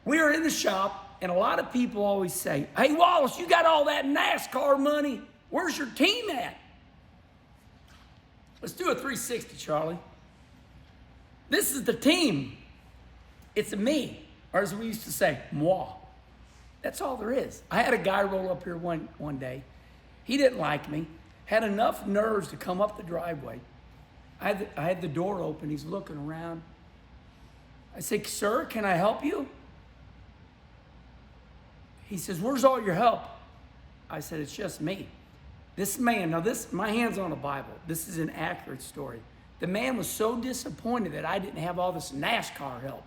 we were in the shop, and a lot of people always say, hey, Wallace, you got all that NASCAR money. Where's your team at? Let's do a 360, Charlie. This is the team. It's me, or as we used to say, moi. That's all there is. I had a guy roll up here one day. He didn't like me, had enough nerves to come up the driveway. I had the door open. He's looking around. I said, sir, can I help you? He says, where's all your help? I said, it's just me. This man, now my hand's on a Bible. This is an accurate story. The man was so disappointed that I didn't have all this NASCAR help.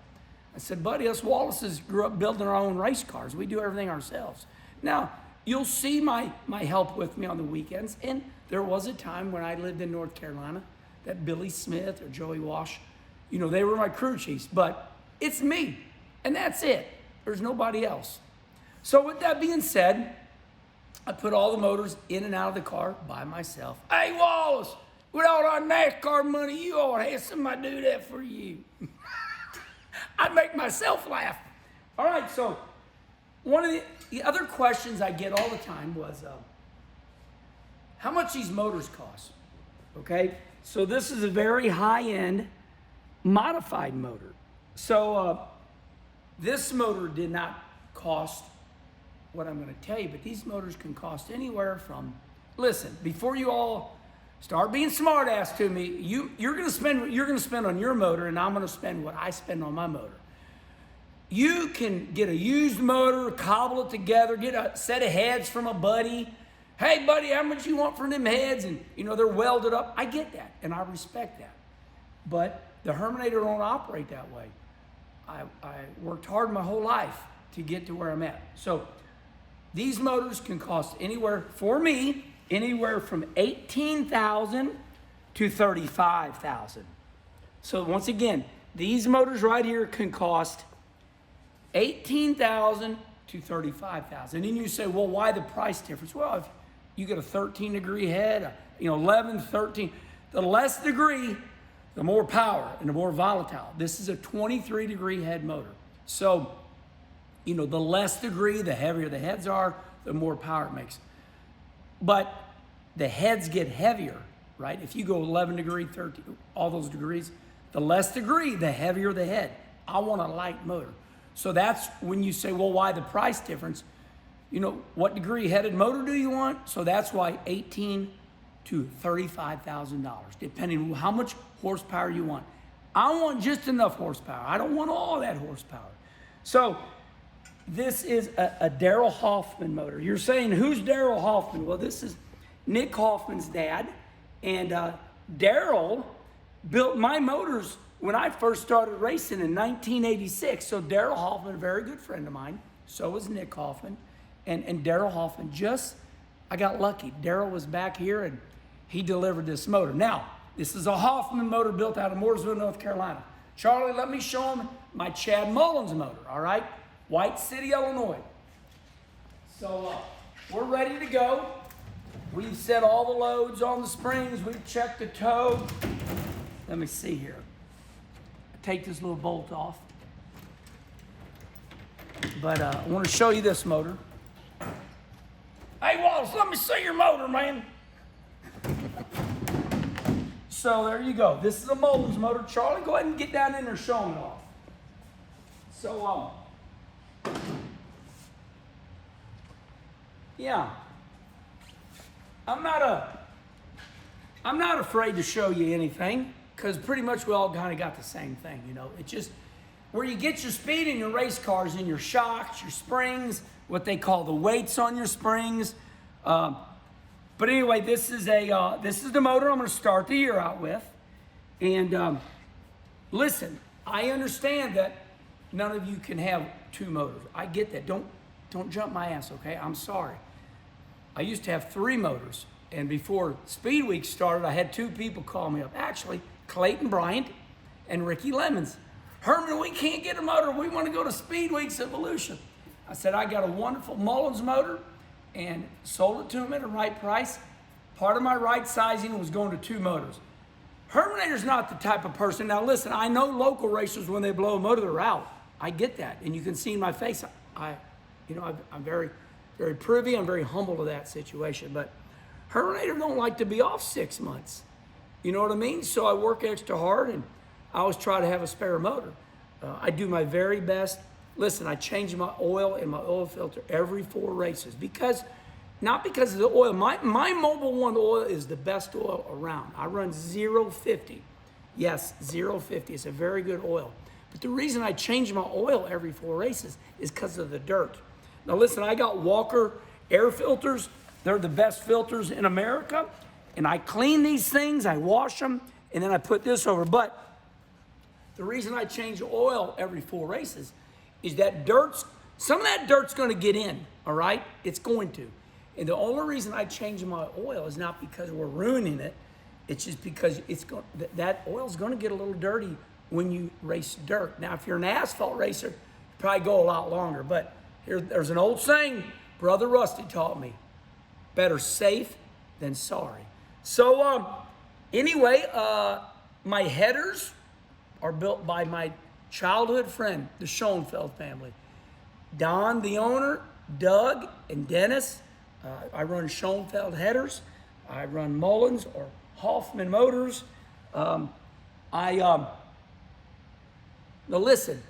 I said, buddy, us Wallaces grew up building our own race cars. We do everything ourselves. Now, you'll see my help with me on the weekends. And there was a time when I lived in North Carolina that Billy Smith or Joey Walsh, they were my crew chiefs. But it's me, and that's it. There's nobody else. So with that being said, I put all the motors in and out of the car by myself. Hey, Wallace, with all our NASCAR money, you ought to have somebody do that for you. I'd make myself laugh. All right, so one of the other questions I get all the time was, how much these motors cost, okay? So this is a very high-end modified motor. So this motor did not cost what I'm going to tell you, but these motors can cost anywhere from, listen, before you all start being smart ass to me, you're going to spend on your motor, and I'm going to spend what I spend on my motor. You can get a used motor, cobble it together, get a set of heads from a buddy. Hey, buddy, how much you want for them heads? And, they're welded up. I get that, and I respect that. But the Herminator don't operate that way. I worked hard my whole life to get to where I'm at. So these motors can cost anywhere, for me, anywhere from $18,000 to $35,000. So once again, these motors right here can cost $18,000 to $35,000. And then you say, well, why the price difference? Well, if you get a 13-degree head, 11, 13, the less degree, the more power and the more volatile. This is a 23-degree head motor. So, the less degree, the heavier the heads are, the more power it makes. But the heads get heavier, right? If you go 11 degree, 13, all those degrees, the less degree, the heavier the head. I want a light motor. So that's when you say, well, why the price difference? What degree headed motor do you want? So that's why $18,000 to $35,000, depending on how much horsepower you want. I want just enough horsepower. I don't want all that horsepower. So this is a Darrell Hoffman motor. You're saying, who's Darrell Hoffman? Well, this is Nick Hoffman's dad. And Darrell built my motors when I first started racing in 1986. So Darrell Hoffman, a very good friend of mine. So was Nick Hoffman. And Darrell Hoffman I got lucky. Darrell was back here and he delivered this motor. Now, this is a Hoffman motor built out of Mooresville, North Carolina. Charlie, let me show him my Chad Mullins motor, all right? White City, Illinois. So we're ready to go. We've set all the loads on the springs. We've checked the toe. Let me see here. Take this little bolt off. But I want to show you this motor. Hey, Wallace, let me see your motor, man. So there you go. This is a Mullins motor. Charlie, go ahead and get down in there and show them it off. So, yeah. I'm not afraid to show you anything, because pretty much we all kind of got the same thing, It's just where you get your speed in your race cars, in your shocks, your springs, what they call the weights on your springs. But anyway, this is the motor I'm going to start the year out with. And listen, I understand that none of you can have two motors. I get that. Don't jump my ass, okay? I'm sorry. I used to have 3 motors. And before Speed Week started, I had 2 people call me up. Actually, Clayton Bryant and Ricky Lemons. Herman, we can't get a motor. We want to go to Speed Week's Evolution. I said, I got a wonderful Mullins motor, and sold it to him at a right price. Part of my right sizing was going to 2 motors. Herminator's not the type of person. Now listen, I know local racers, when they blow a motor, they're out. I get that, and you can see in my face, I'm very, very privy. I'm very humble to that situation. But Herminator don't like to be off 6 months. You know what I mean? So I work extra hard, and I always try to have a spare motor. I do my very best. Listen, I change my oil and my oil filter every 4 races not because of the oil. My Mobil 1 oil is the best oil around. I run 050. Yes, 050. It's a very good oil. But the reason I change my oil every 4 races is because of the dirt. Now listen, I got Walker air filters. They're the best filters in America. And I clean these things, I wash them, and then I put this over. But the reason I change the oil every 4 races is that some of that dirt's gonna get in, all right? It's going to. And the only reason I change my oil is not because we're ruining it. It's just because that oil's gonna get a little dirty when you race dirt. Now, if you're an asphalt racer, you probably go a lot longer. But there's an old saying, Brother Rusty taught me, better safe than sorry. So anyway, my headers are built by my childhood friend, the Schoenfeld family. Don, the owner, Doug, and Dennis. I run Schoenfeld headers. I run Mullins or Hoffman motors. Now listen,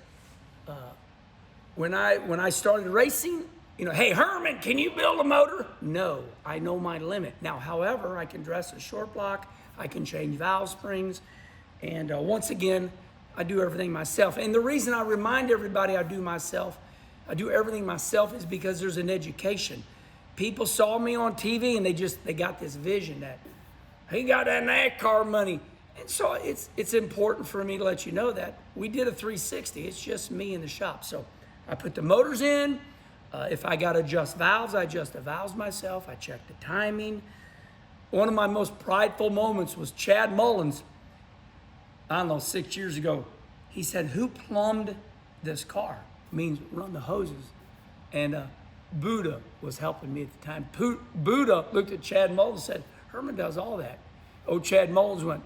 when I started racing, hey, Herman, can you build a motor? No, I know my limit. Now, however, I can dress a short block. I can change valve springs. And once again, I do everything myself. And the reason I remind everybody I do everything myself is because there's an education. People saw me on TV and they got this vision that he got that NASCAR money. And so it's important for me to let you know that we did a 360. It's just me in the shop. So I put the motors in. If I got to adjust valves, I adjust the valves myself. I check the timing. One of my most prideful moments was Chad Mullins, I don't know, 6 years ago. He said, who plumbed this car? Means run the hoses. And Buddha was helping me at the time. Buddha looked at Chad Mullins and said, Herman does all that. Oh, Chad Mullins went,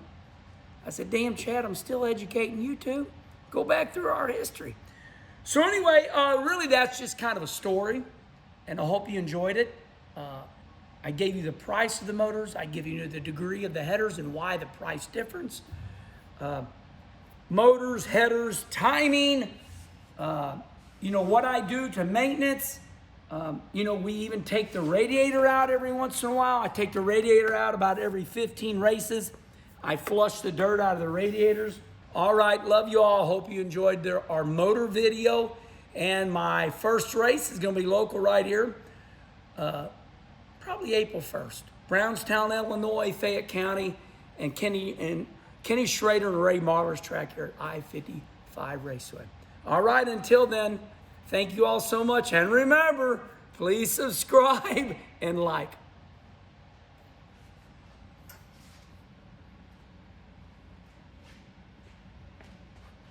I said, damn, Chad, I'm still educating you too. Go back through our history. So anyway, really that's just kind of a story, and I hope you enjoyed it. I gave you the price of the motors. I give you the degree of the headers and why the price difference. Motors, headers, timing, what I do to maintenance. We even take the radiator out every once in a while. I take the radiator out about every 15 races. I flush the dirt out of the radiators. All right, love you all. Hope you enjoyed our motor video. And my first race is going to be local right here, probably April 1st. Brownstown, Illinois, Fayette County, and Kenny Schrader and Ray Marler's track here at I-55 Raceway. All right, until then, thank you all so much. And remember, please subscribe and like.